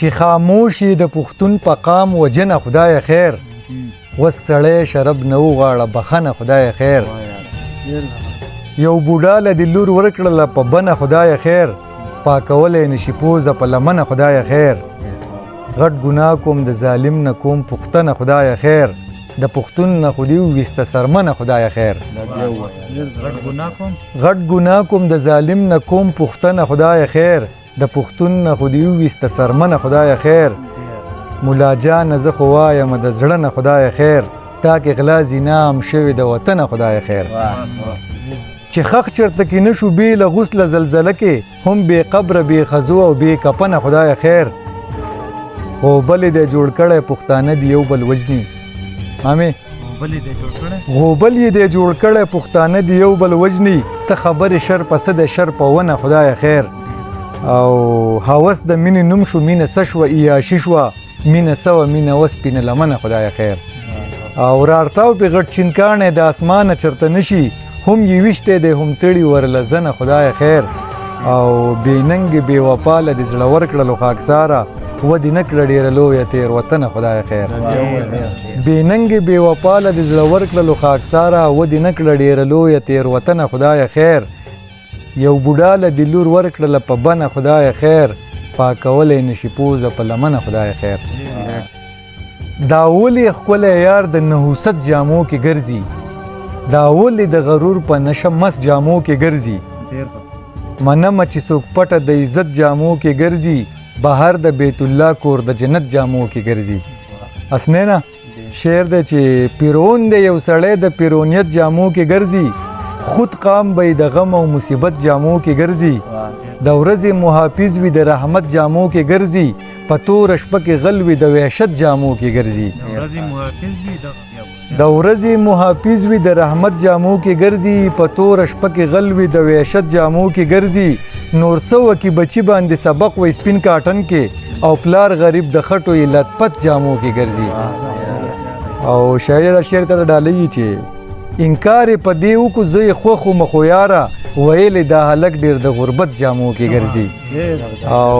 چې خاموش د پښتون په قام وجنه خدای خیر وسړی شرب نه وغواړه بخنه خدای خیر یو بوډا له د لور ورکړله په بنه خدای خیر پاکولی نشي پوزه په لمنه خدای خیر غټ ګناه کوم د ظالم نه کوم پښتنه خدای خیر د پښتون نه خو دې وویسته سرمنه خدای خیر غټ ګناه کوم د ظالم نه کوم پښتنه خدای خیر د پښتون نه خو دې وویسته سرمنه خدای خیر ملا جان زه خو وایم د زړه نه خدای خیر تا کې غلا زینام شوې د وطنه خدای خیر چې خخ چرته کې نشو بې له غسله زلزله کې هم بې قبره بې خزو او بې کفنه خدای خیر غوبل دې جوړ کړی پښتانه دې یو بل وجني مامې غوبل یې دې جوړ کړی پښتانه دې یو بل وجني ته خبرې شر پسه د شر په ونه خدای خیر او هوس د مینې نوم شو مینه څه شوه ایاشي شوه مینه سوه مینه وسپینه لمنه خدای خیر او رارتاو پې غټ چینکاڼی د اسمانه چرته نشي هم یې ویشتی دی هم تړي ورله زنه خدای خیر او بې ننګې بې وفا له دې زړه ورکړلو خاکساره ودې نه کړه ډېره لویه تېروتنه خدای خیر بې ننګې بې وفا له دې زړه ورکړلو خاکساره ودې نه کړه ډېره لویه تېروتنه خدای خیر یو بوډا له دې لور ورکړله په بنه خدای خیر پاکولی نشي پوزه په لمنه خدای خیر دا ولې ښکلی یار د نحوست جامو کې ګرځي دا ولې د غرور په نشه مس جامو کې ګرځي منمه چې څوک پټه د عزت جامو کې ګرځي بهر د بیت الله کور د جنت جامو کې ګرځي اسنینا شعر دی چې پیرون دی یو سړی د پیرونیت جامو کې ګرځي خود قام به د غم او مصیبت جامو کې ګرځي د ورځې محافظ وي د رحمت جامو کې ګرځي په توره شپه کې غل وي د وحشت جامو کې ګرځي د ورځې محافظ وي د رحمت جامو کې ګرځي په توره شپه کې غل وي د وحشت جامو کې ګرځي نور څه وکي بچي باندې سبق وي سپین کاټن کې او پلار غریب د خټو یې لطپت جامو کې ګرځي او شاعر دا شعر ته ډالۍ چې انکار په دې وکړو زه یې خوښ وم خو یاره ویلې دا هلک ډېر د غربت جامو کې ګرځي او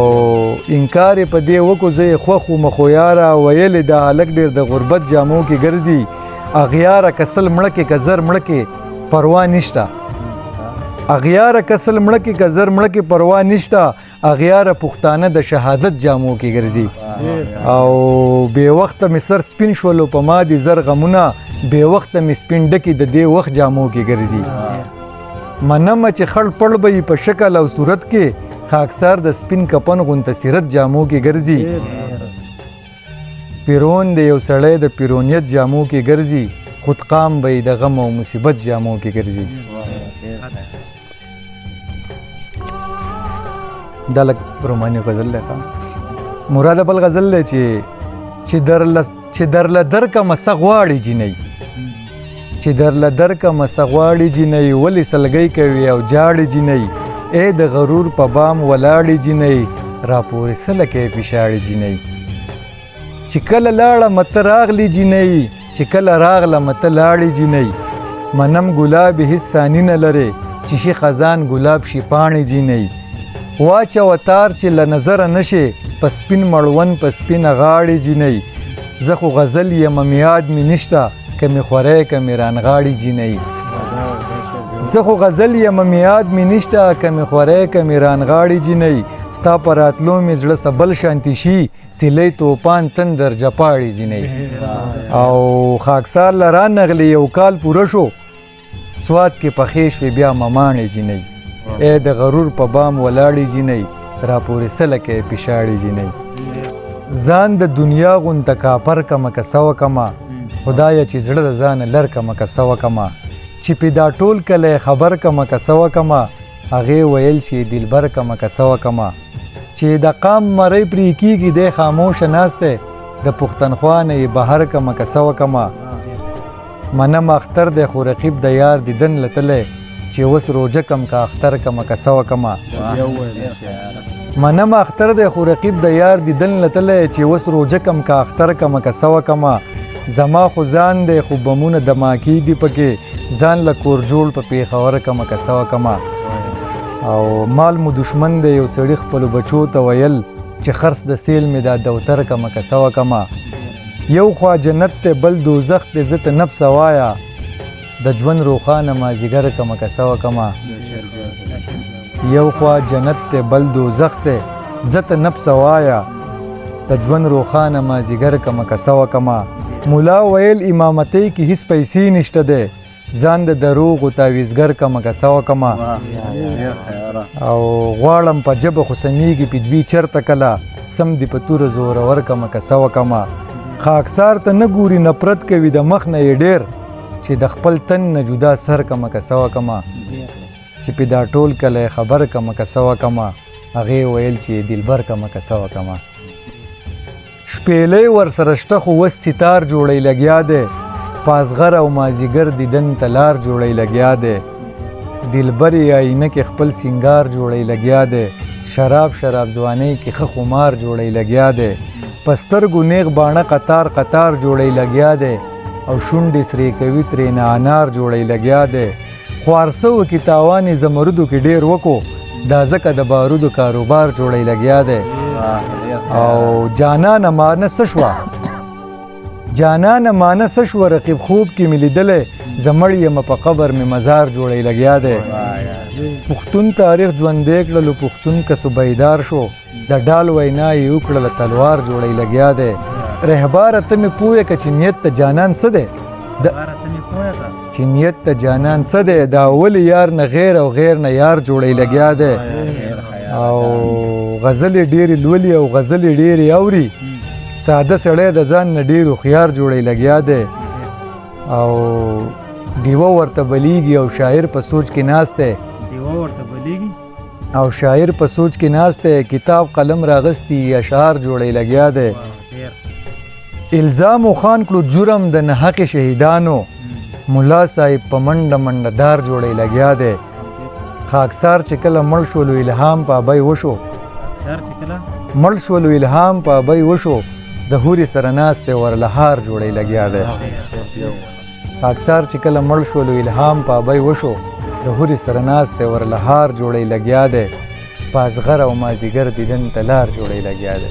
انکار په دې وکړو زه یې خوښ وم خو یاره ویلې دا هلک ډېر د غربت جامو کې ګرځي اغیاره کسل مړه کې که زر مړه کې پروا نشته اغیاره کسل مړه کې که زر مړه کې پروا نشته اغیاره پښتانه د شهادت جامو کې ګرځي او بې وخته مې سر سپین شولو په ما دي زر غمونه بې وخته مې سپین ډکې د دې وخت جامو کې ګرځي منمه چې خړ پړ به یې په شکل او صورت کې خاکسار د سپین کپن غونته سیرت جامو کې ګرځي پیرون د یو سړی د پیرونیت جامو کې ګرځي خود قام به یې د غم او مصیبت جامو کې ګرځي دا لږ روماني غزل دی مراد بل غزل دی چې درله درکمه څه غواړي جینۍ چې درله درکمه څه غواړي جینۍ ولې سلګۍ کوي او جاړي جینۍ ای د غرور په بام ولاړې جینۍ راپورې څه لکې پیشاړې جینۍ چې کله لاړه مته راغلی جینۍ چې کله راغله مته لاړې جینۍ منم ګلاب هیڅ ثاني نه لرې چې شي خزان ګلاب شي پاڼې جینۍ واچوه تار چې له نظره نشي په سپین مړوند په سپینه غاړې جینۍ زه خو غزل یم میاد مې نشته که مې خوری که مې رانغاړي جینۍ زه خو غزل یم میاد مې نشته که مې خوری که مې رانغاړي جینۍ ستا په راتلو مې زړه سبل شانتي شي سیلی توپان تندر جپاړي جینۍ او خاکسار له رانغلې یو کال پوره شو سوات کې پخې شوې بیا مماڼې جینۍ ای د غرور په بام ولاړې جینۍ راپورې څه لکې پیشاړې جینۍ ځان د دنیا غونته کاپر کمه که څه وکمه خدایه چې زړه د ځانه لر کمه که څه وکمه چې پې دا ټول کلی خبر کمه که څه وکمه هغې ویل چې دلبر کمه که څه وکمه چې د قام مرۍ پرې کېږي دی خاموشه ناست دی د پښتنخوا نه یې بهر کمه که څه وکمه منم اختر دی خو رقیب د یار دیدن لتلی چې اوس روجه کم که اختر کمه که څه وکمه منم اختر دی خو رقیب د یار دیدن لتلی چې اوس روجه کم که اختر کمه که څه وکمه زما خو ځان دی خو بمونه دما کېږي پکې ځان له کور جوړ په پېښور کمه که څه وکمه او مال مو دشمن دی یو سړي خپلو بچو ته ویل چې خرڅ د سیل مې دا دوتر کمه که سوه کمه یو خوا جنت ته بل دوزخ ته زه ته نفس وایا د ژوند روښانه مازدیګر کمه که سوه کمه یو خوا جنت ته بل دوزخ ته زه ته نفس وایا د ژوند روښانه مازدیګر کمه که سوه کمه مولا ویل امامتۍ کې هیڅ پیسې نشته دی ځان د دروغو تعویزګر کمه که سوه کمه او غواړم په ژبه خو سمیږي پدوي چرته کله سم دې په توره زورور کمه که سوه کمه خاکسار ته نه ګوري نفرت کوي د مخ نه یې ډېر چې د خپل تن نه جدا سر کمه که سوه کمه چې پې دا ټول کله خبر کمه که سوه کمه هغې ویل چې دلبر کمه که سوه کمه شپېلۍ ورسره شته خو وس ستار جوړی لګیا دی پازغر او مازیګر دیدن ته لار جوړی لګیا دی دلبر یې آینه کې خپل سینګار جوړی لګیا دی شراب ځوانۍ کې ښه خمار جوړی لګیا دی په سترګو نیغ باڼه قطار جوړی لګیا دی او شونډې سرې کوي ترېنه انار جوړی لګیا دی خوارسه وکړي تاوان یې زمرودو کې ډېر وکړو دا ځکه د بارودو کاروبار جوړی لګیا دی او جانانه مانه څه شوه جانانه مانه څه شوه رقیب خوب کې مې لیدلی زمړ یم په قبر مې مزار جوړی لګیا دی پښتون تاریخ ژوندی کړلو پښتون که صوبیدار شو د ډال وینا یې وکړله تلوار جوړی لګیا دی رهباره ته مې پوهه که چې نیت ته جانان څه دی چې نیت ته جانان څه دی دا اول یار نه غیر او غیر نه یار جوړی لګیا دی او غزلې ډېرې لولي او غزلې ډېرې اوري ساده سړی د ځان نه ډېر هوښیار جوړی لګیا دی او ډیوه ورته بلیږي او شاعر په سوچ کې ناست دی او شاعر په سوچ کې ناست دی کتاب قلم راغستی اشعار جوړی لګیا دی الزام خان کړو جرم د نحق شهیدانو ملا صاحب په منډه دار جوړی لګیا دی خاکسار چې کله مړ شولو الهام په ابۍ وشو مړ شولو الهام په ابۍ وشو د هورې سره ناست دی ورلهار جوړی لګیا دی خاکسار چې کله مړ شولو الهام په ابۍ وشو د هورې سره ناست دی ورلهار جوړی لګیا دی پازغر او مازدیګر دیدن ته لار جوړی لګیا دی